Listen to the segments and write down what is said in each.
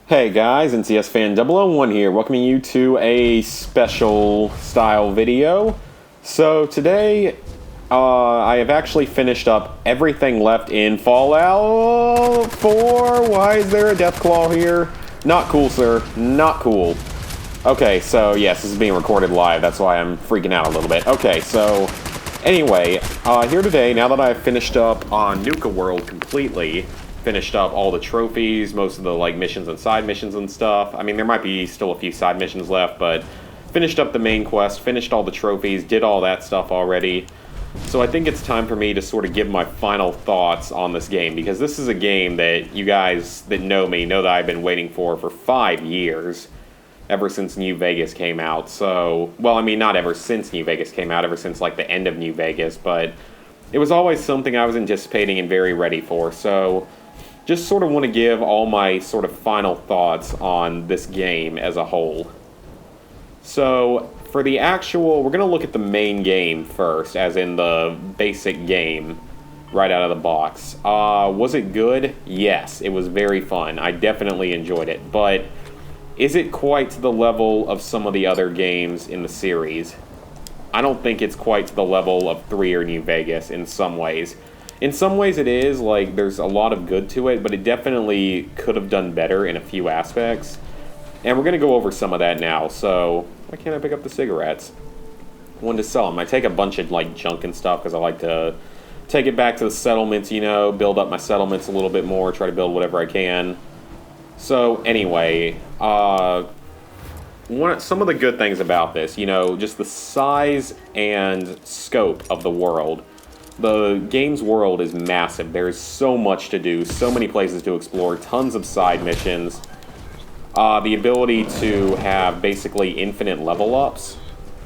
Hey guys, NCS Fan 001 here, welcoming you to a special style video. So today, I have actually finished up everything left in Fallout 4. Why is there a Deathclaw here? Not cool, sir. Not cool. Okay, so yes, this is being recorded live, that's why I'm freaking out a little bit. Okay, so anyway, here today, now that I've finished up on Nuka World completely, finished up all the trophies, most of the like missions and side missions and stuff. I mean, there might be still a few side missions left, but finished up the main quest, finished all the trophies, did all that stuff already. So I think it's time for me to sort of give my final thoughts on this game, because this is a game that you guys that know me know that I've been waiting for 5 years, ever since New Vegas came out. So, well, I mean, not ever since New Vegas came out, ever since like the end of New Vegas, but it was always something I was anticipating and very ready for. So just sort of want to give all my sort of final thoughts on this game as a whole. So, for the actual, we're going to look at the main game first, as in the basic game, right out of the box. Was it good? Yes, it was very fun. I definitely enjoyed it, but is it quite to the level of some of the other games in the series? I don't think it's quite to the level of 3 or New Vegas in some ways. In some ways it is, like, there's a lot of good to it, but it definitely could have done better in a few aspects. And we're going to go over some of that now, so why can't I pick up the cigarettes? I wanted to sell them. I take a bunch of, like, junk and stuff because I like to take it back to the settlements, you know, build up my settlements a little bit more, try to build whatever I can. So, anyway, some of the good things about this, you know, just the size and scope of the world. The game's world is massive. There's so much to do, so many places to explore, tons of side missions. The ability to have basically infinite level ups,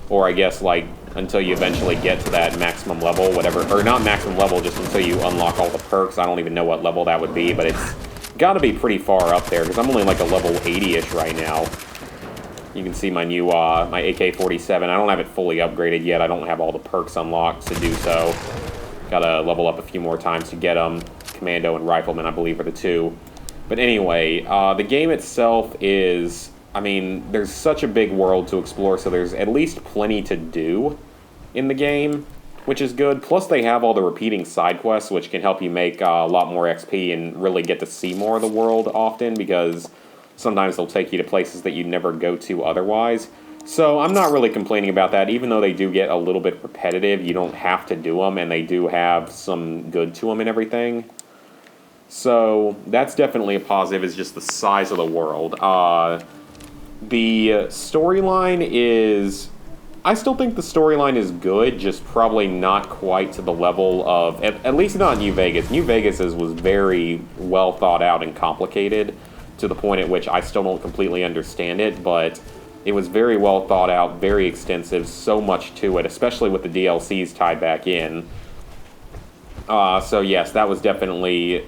or I guess like until you eventually get to that maximum level, whatever, or not maximum level, just until you unlock all the perks. I don't even know what level that would be, but it's got to be pretty far up there, because I'm only like a level 80-ish right now. You can see my new, my AK-47. I don't have it fully upgraded yet. I don't have all the perks unlocked to do so. Gotta level up a few more times to get them. Commando and Rifleman, I believe, are the two. But anyway, the game itself is, I mean, there's such a big world to explore, so there's at least plenty to do in the game, which is good. Plus, they have all the repeating side quests, which can help you make a lot more XP and really get to see more of the world often, because sometimes they'll take you to places that you'd never go to otherwise. So I'm not really complaining about that, even though they do get a little bit repetitive. You don't have to do them, and they do have some good to them and everything. So that's definitely a positive, is just the size of the world. The storyline is... I still think the storyline is good, just probably not quite to the level of... At least not New Vegas. New Vegas was very well thought out and complicated, to the point at which I still don't completely understand it, but it was very well thought out, very extensive, so much to it, especially with the DLCs tied back in. So yes, that was definitely...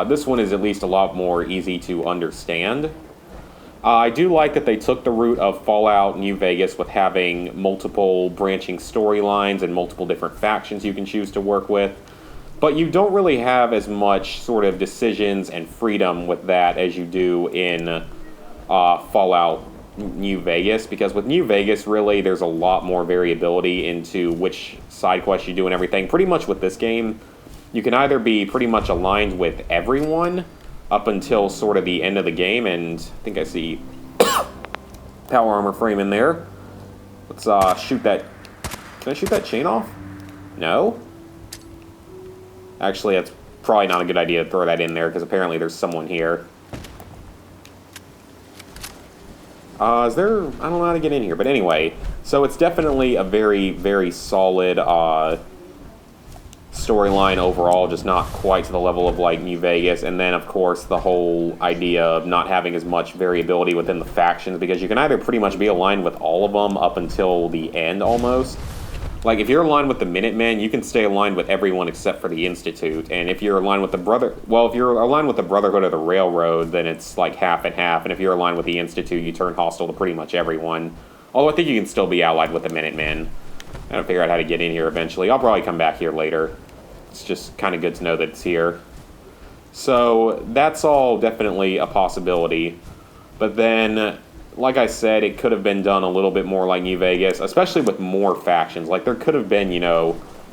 this one is at least a lot more easy to understand. I do like that they took the route of Fallout New Vegas with having multiple branching storylines and multiple different factions you can choose to work with. But you don't really have as much sort of decisions and freedom with that as you do in Fallout New Vegas, because with New Vegas, really, there's a lot more variability into which side quests you do and everything. Pretty much with this game, you can either be pretty much aligned with everyone up until sort of the end of the game, and I think I see power armor frame in there. Let's shoot that. Can I shoot that chain off? No? Actually, that's probably not a good idea to throw that in there, because apparently there's someone here. Is there... I don't know how to get in here, but anyway. So it's definitely a very, very solid storyline overall, just not quite to the level of, like, New Vegas. And then, of course, the whole idea of not having as much variability within the factions, because you can either pretty much be aligned with all of them up until the end, almost. Like, if you're aligned with the Minutemen, you can stay aligned with everyone except for the Institute. And if you're aligned with the if you're aligned with the Brotherhood of the Railroad, then it's like half and half. And if you're aligned with the Institute, you turn hostile to pretty much everyone. Although I think you can still be allied with the Minutemen. I gotta figure out how to get in here eventually. I'll probably come back here later. It's just kind of good to know that it's here. So that's all definitely a possibility. But then, like I said, it could have been done a little bit more like New Vegas, especially with more factions. Like, there could have been,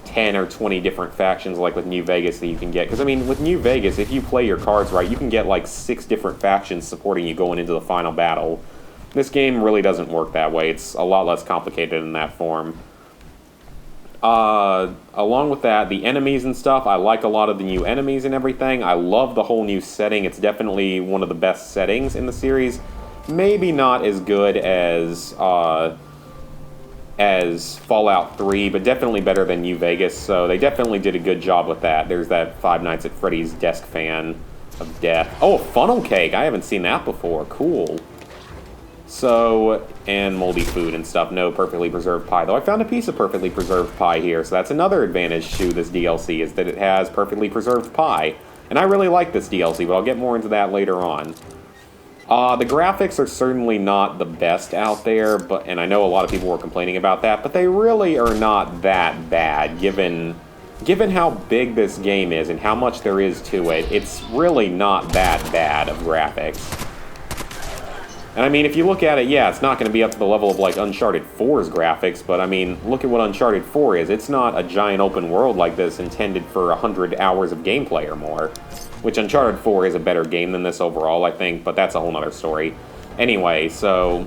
10 or 20 different factions like with New Vegas that you can get. Because, I mean, with New Vegas, if you play your cards right, you can get like 6 different factions supporting you going into the final battle. This game really doesn't work that way. It's a lot less complicated in that form. Along with that, the enemies and stuff, I like a lot of the new enemies and everything. I love the whole new setting. It's definitely one of the best settings in the series. Maybe not as good as Fallout 3, but definitely better than New Vegas, so they definitely did a good job with that. There's that Five Nights at Freddy's desk fan of death. Oh, funnel cake! I haven't seen that before. Cool. So, and moldy food and stuff. No perfectly preserved pie, though I found a piece of perfectly preserved pie here, so that's another advantage to this DLC, is that it has perfectly preserved pie. And I really like this DLC, but I'll get more into that later on. The graphics are certainly not the best out there, and I know a lot of people were complaining about that, but they really are not that bad, given how big this game is and how much there is to it. It's really not that bad of graphics. And I mean, if you look at it, yeah, it's not going to be up to the level of like Uncharted 4's graphics, but I mean, look at what Uncharted 4 is. It's not a giant open world like this intended for 100 hours of gameplay or more, which Uncharted 4 is a better game than this overall, I think, but that's a whole nother story. Anyway, so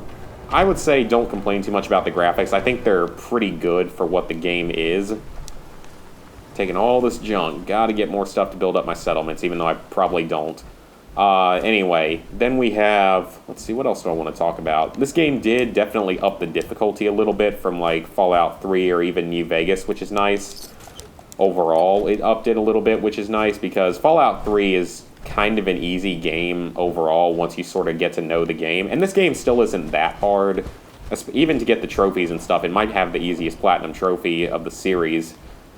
I would say don't complain too much about the graphics. I think they're pretty good for what the game is. Taking all this junk, gotta get more stuff to build up my settlements, even though I probably don't. Anyway, then we have, let's see, what else do I want to talk about? This game did definitely up the difficulty a little bit from like Fallout 3 or even New Vegas, which is nice. Overall, it upped it a little bit, which is nice, because Fallout 3 is kind of an easy game overall once you sort of get to know the game. And this game still isn't that hard. Even to get the trophies and stuff, it might have the easiest platinum trophy of the series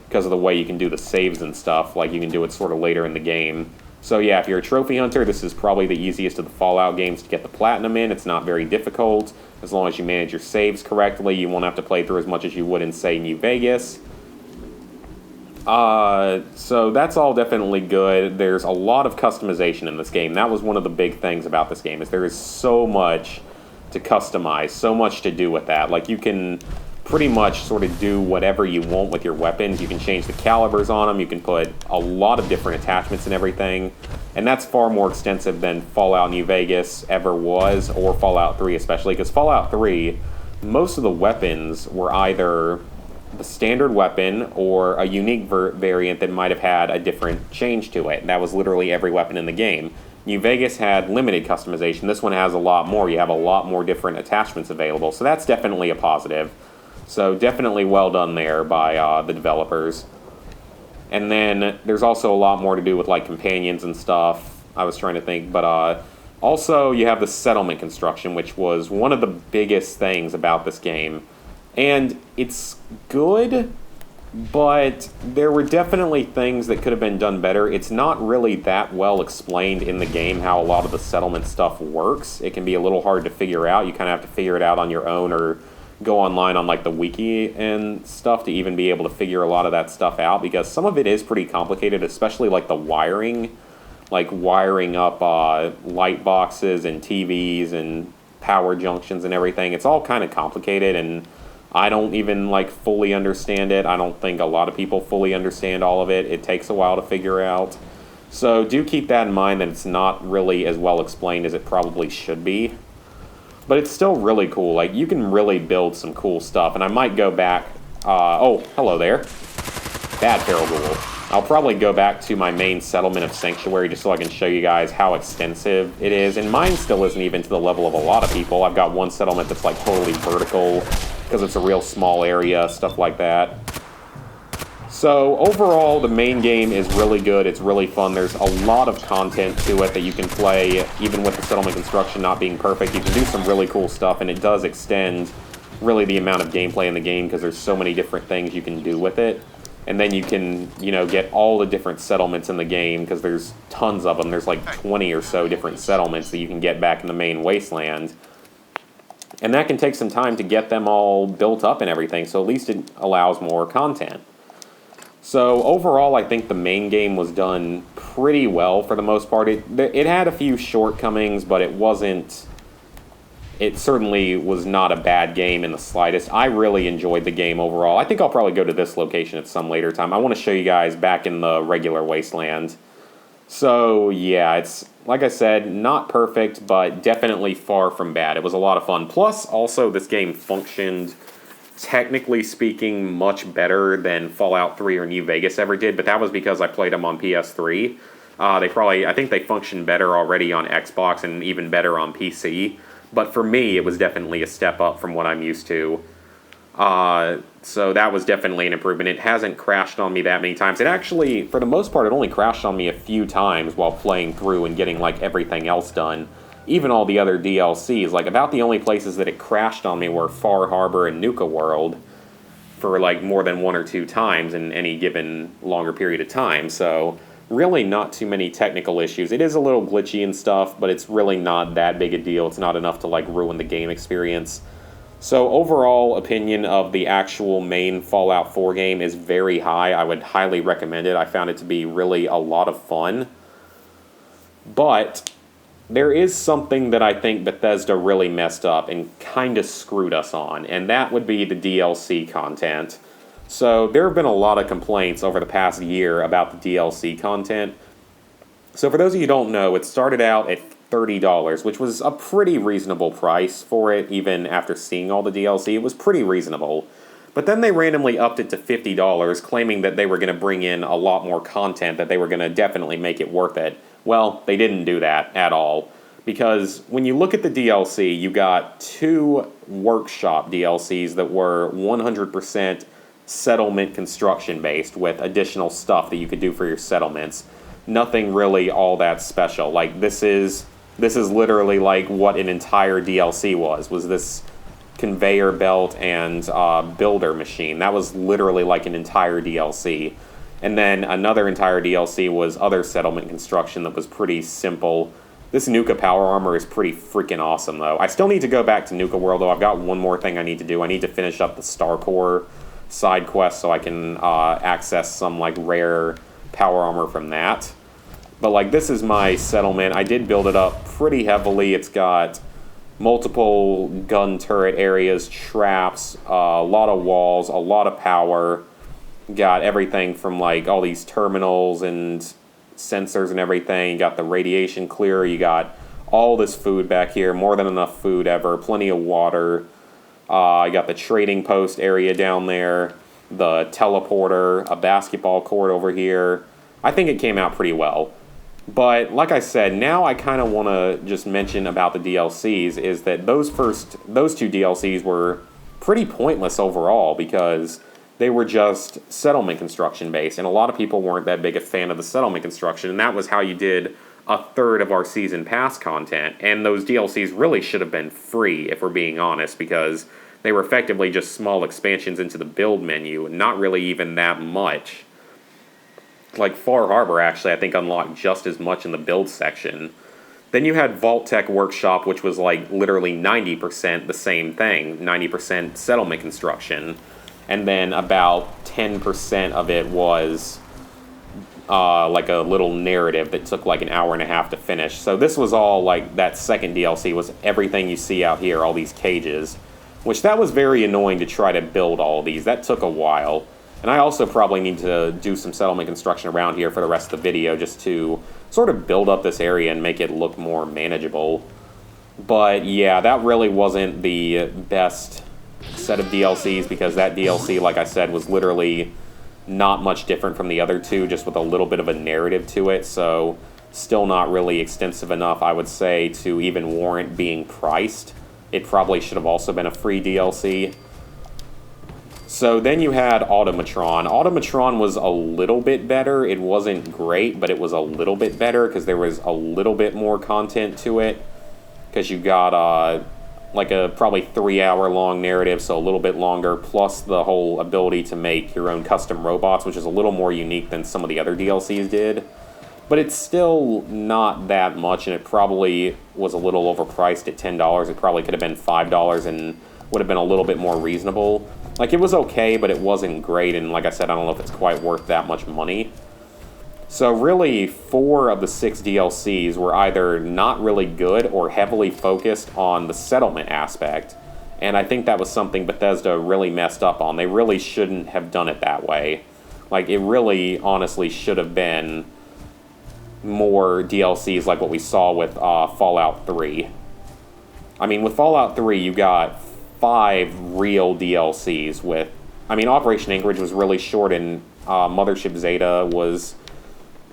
because of the way you can do the saves and stuff. Like, you can do it sort of later in the game. So yeah, if you're a trophy hunter, this is probably the easiest of the Fallout games to get the platinum in. It's not very difficult. As long as you manage your saves correctly, you won't have to play through as much as you would in, say, New Vegas. So that's all definitely good. There's a lot of customization in this game. That was one of the big things about this game, is there is so much to customize, so much to do with that. Like, you can pretty much sort of do whatever you want with your weapons. You can change the calibers on them. You can put a lot of different attachments and everything. And that's far more extensive than Fallout New Vegas ever was, or Fallout 3 especially, because Fallout 3, most of the weapons were either the standard weapon or a unique variant that might have had a different change to it. That was literally every weapon in the game. New Vegas had limited customization. This one has a lot more. You have a lot more different attachments available, so that's definitely a positive. So definitely well done there by the developers. And then there's also a lot more to do with like companions and stuff. I was trying to think, but also you have the settlement construction, which was one of the biggest things about this game. And it's good, but there were definitely things that could have been done better. It's not really that well explained in the game how a lot of the settlement stuff works. It can be a little hard to figure out. You kind of have to figure it out on your own, or go online on like the wiki and stuff to even be able to figure a lot of that stuff out, because some of it is pretty complicated, especially like the wiring, like wiring up light boxes and TVs and power junctions and everything. It's all kind of complicated, and I don't even like fully understand it. I don't think a lot of people fully understand all of it. It takes a while to figure out. So do keep that in mind, that it's not really as well explained as it probably should be. But it's still really cool. Like, you can really build some cool stuff. And I might go back... oh, hello there. Bad Feral Ghoul. I'll probably go back to my main settlement of Sanctuary just so I can show you guys how extensive it is. And mine still isn't even to the level of a lot of people. I've got one settlement that's like totally vertical because it's a real small area, stuff like that. So overall, the main game is really good. It's really fun. There's a lot of content to it that you can play, even with the settlement construction not being perfect. You can do some really cool stuff, and it does extend really the amount of gameplay in the game because there's so many different things you can do with it. And then you can, get all the different settlements in the game because there's tons of them. There's like 20 or so different settlements that you can get back in the main wasteland. And that can take some time to get them all built up and everything, so at least it allows more content. So overall, I think the main game was done pretty well for the most part. It had a few shortcomings, but it wasn't it certainly was not a bad game in the slightest. I really enjoyed the game overall. I think I'll probably go to this location at some later time. I want to show you guys back in the regular Wasteland. So, yeah, it's, like I said, not perfect, but definitely far from bad. It was a lot of fun. Plus, also, this game functioned, technically speaking, much better than Fallout 3 or New Vegas ever did, but that was because I played them on PS3. I think they function better already on Xbox and even better on PC. But for me, it was definitely a step up from what I'm used to. So that was definitely an improvement. It hasn't crashed on me that many times. It actually, for the most part, it only crashed on me a few times while playing through and getting, like, everything else done. Even all the other DLCs. Like, about the only places that it crashed on me were Far Harbor and Nuka World for, like, more than 1 or 2 times in any given longer period of time. So really not too many technical issues. It is a little glitchy and stuff, but it's really not that big a deal. It's not enough to, like, ruin the game experience. So overall opinion of the actual main Fallout 4 game is very high. I would highly recommend it. I found it to be really a lot of fun. But there is something that I think Bethesda really messed up and kind of screwed us on, and that would be the DLC content. So there have been a lot of complaints over the past year about the DLC content. So for those of you who don't know, it started out at $30, which was a pretty reasonable price for it, even after seeing all the DLC. It was pretty reasonable. But then they randomly upped it to $50, claiming that they were going to bring in a lot more content, that they were going to definitely make it worth it. Well, they didn't do that at all. Because when you look at the DLC, you got 2 workshop DLCs that were 100% settlement construction based with additional stuff that you could do for your settlements. Nothing really all that special. Like, this is literally like what an entire DLC was this conveyor belt and builder machine. That was literally like an entire DLC. And then another entire DLC was other settlement construction that was pretty simple. This Nuka power armor is pretty freaking awesome, though. I still need to go back to Nuka World, though. I've got one more thing I need to do. I need to finish up the StarCore side quest so I can access some, like, rare power armor from that. But, like, this is my settlement. I did build it up pretty heavily. It's got multiple gun turret areas, traps, a lot of walls, a lot of power. Got everything from, like, all these terminals and sensors and everything. You got the radiation clearer. You got all this food back here. More than enough food ever. Plenty of water. I got the trading post area down there. The teleporter. A basketball court over here. I think it came out pretty well. But, like I said, now I kind of want to just mention about the DLCs is that those 2 DLCs were pretty pointless overall because they were just settlement construction based, and a lot of people weren't that big a fan of the settlement construction, and that was how you did a third of our season pass content, and those DLCs really should have been free, if we're being honest, because they were effectively just small expansions into the build menu, not really even that much. Like, Far Harbor, actually, I think unlocked just as much in the build section. Then you had Vault-Tec Workshop, which was, like, literally 90% the same thing. 90% settlement construction. And then about 10% of it was, like, a little narrative that took, like, an hour and a half to finish. So this was all, like, that second DLC was everything you see out here, all these cages. Which, that was very annoying to try to build all these. That took a while. And I also probably need to do some settlement construction around here for the rest of the video just to sort of build up this area and make it look more manageable. But yeah, that really wasn't the best set of DLCs because that DLC, like I said, was literally not much different from the other 2, just with a little bit of a narrative to it. So still not really extensive enough, I would say, to even warrant being priced. It probably should have also been a free DLC. So then you had Automatron. Automatron was a little bit better. It wasn't great, but it was a little bit better because there was a little bit more content to it. Because you got like a probably 3-hour-long narrative, so a little bit longer, plus the whole ability to make your own custom robots, which is a little more unique than some of the other DLCs did. But it's still not that much, and it probably was a little overpriced at $10. It probably could have been $5 and would have been a little bit more reasonable. Like, it was okay, but it wasn't great, and like I said, I don't know if it's quite worth that much money. So really, 4 of the 6 DLCs were either not really good or heavily focused on the settlement aspect. And I think that was something Bethesda really messed up on. They really shouldn't have done it that way. Like, it really, honestly, should have been more DLCs like what we saw with Fallout 3. I mean, with Fallout 3, you got 5 real DLCs with... I mean, Operation Anchorage was really short, and Mothership Zeta was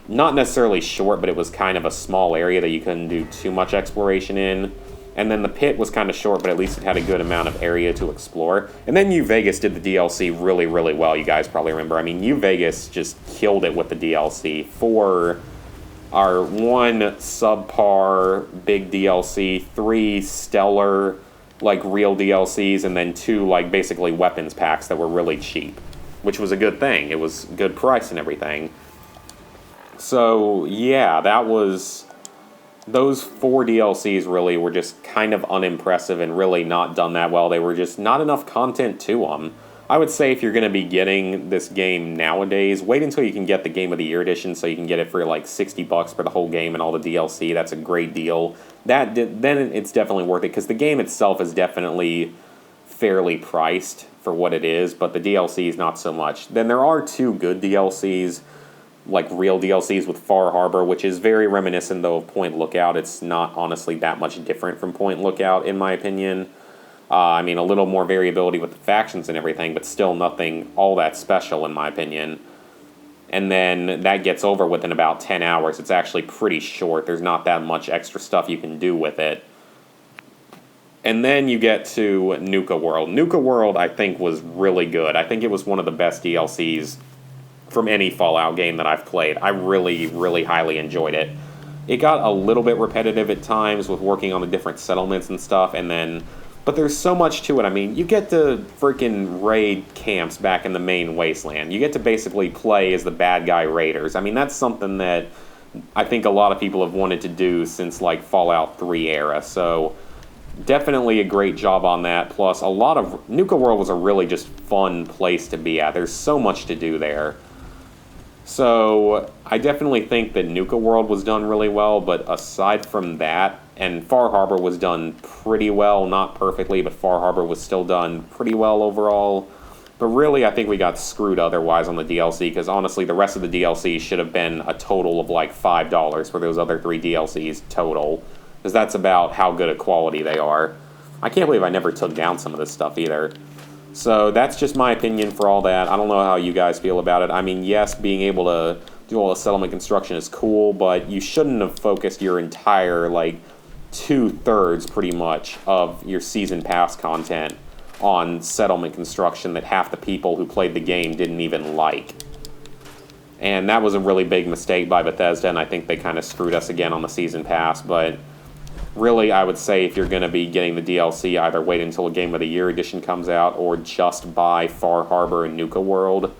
not necessarily short, but it was kind of a small area that you couldn't do too much exploration in. And then the Pit was kind of short, but at least it had a good amount of area to explore. And then New Vegas did the DLC really, really well, you guys probably remember. I mean, New Vegas just killed it with the DLC. For our 1 subpar big DLC, 3 stellar, like, real DLCs, and then 2, like, basically weapons packs that were really cheap, which was a good thing. It was good price and everything. So, yeah, that was... Those 4 DLCs really were just kind of unimpressive and really not done that well. They were just not enough content to them. I would say if you're going to be getting this game nowadays, wait until you can get the Game of the Year edition so you can get it for like $60 for the whole game and all the DLC. That's a great deal. Then it's definitely worth it because the game itself is definitely fairly priced for what it is, but the DLC is not so much. Then there are 2 good DLCs, like real DLCs with Far Harbor, which is very reminiscent, though, of Point Lookout. It's not honestly that much different from Point Lookout, in my opinion. I mean, a little more variability with the factions and everything, but still nothing all that special, in my opinion. And then that gets over within about 10 hours. It's actually pretty short. There's not that much extra stuff you can do with it. And then you get to Nuka World. Nuka World, I think, was really good. I think it was one of the best DLCs from any Fallout game that I've played. I really, really highly enjoyed it. It got a little bit repetitive at times with working on the different settlements and stuff, and then... But there's so much to it. I mean, you get to freaking raid camps back in the main wasteland. You get to basically play as the bad guy raiders. I mean, that's something that I think a lot of people have wanted to do since, like, Fallout 3 era, so... Definitely a great job on that, plus a lot of... Nuka World was a really just fun place to be at. There's so much to do there. So, I definitely think that Nuka World was done really well, but aside from that, and Far Harbor was done pretty well, not perfectly, but Far Harbor was still done pretty well overall. But really, I think we got screwed otherwise on the DLC, because honestly, the rest of the DLC should have been a total of like $5 for those other 3 DLCs total, because that's about how good a quality they are. I can't believe I never took down some of this stuff either. So that's just my opinion for all that. I don't know how you guys feel about it. I mean, yes, being able to do all the settlement construction is cool, but you shouldn't have focused your entire, like, 2/3 pretty much of your season pass content on settlement construction that half the people who played the game didn't even like. And that was a really big mistake by Bethesda, and I think they kind of screwed us again on the season pass, but... Really, I would say if you're going to be getting the DLC, either wait until a Game of the Year edition comes out or just buy Far Harbor and Nuka World.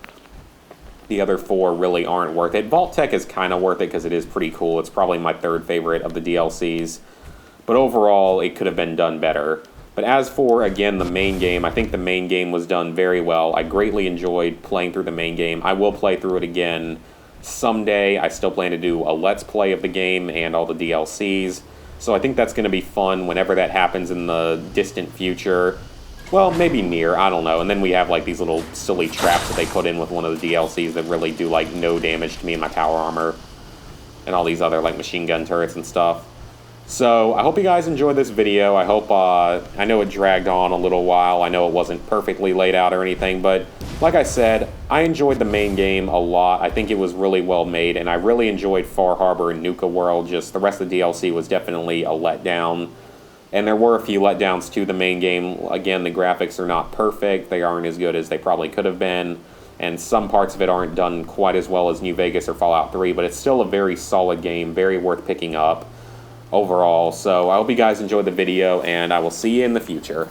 The other 4 really aren't worth it. Vault-Tec is kind of worth it because it is pretty cool. It's probably my 3rd favorite of the DLCs. But overall, it could have been done better. But as for, again, the main game, I think the main game was done very well. I greatly enjoyed playing through the main game. I will play through it again someday. I still plan to do a Let's Play of the game and all the DLCs. So I think that's going to be fun whenever that happens in the distant future. Well, maybe near, I don't know. And then we have like these little silly traps that they put in with one of the DLCs that really do like no damage to me and my power armor. And all these other like machine gun turrets and stuff. So I hope you guys enjoyed this video. I hope, I know it dragged on a little while. I know it wasn't perfectly laid out or anything, but like I said, I enjoyed the main game a lot. I think it was really well made, and I really enjoyed Far Harbor and Nuka World. Just the rest of the DLC was definitely a letdown. And there were a few letdowns to the main game. Again, the graphics are not perfect. They aren't as good as they probably could have been. And some parts of it aren't done quite as well as New Vegas or Fallout 3, but it's still a very solid game, very worth picking up overall. So I hope you guys enjoyed the video, and I will see you in the future.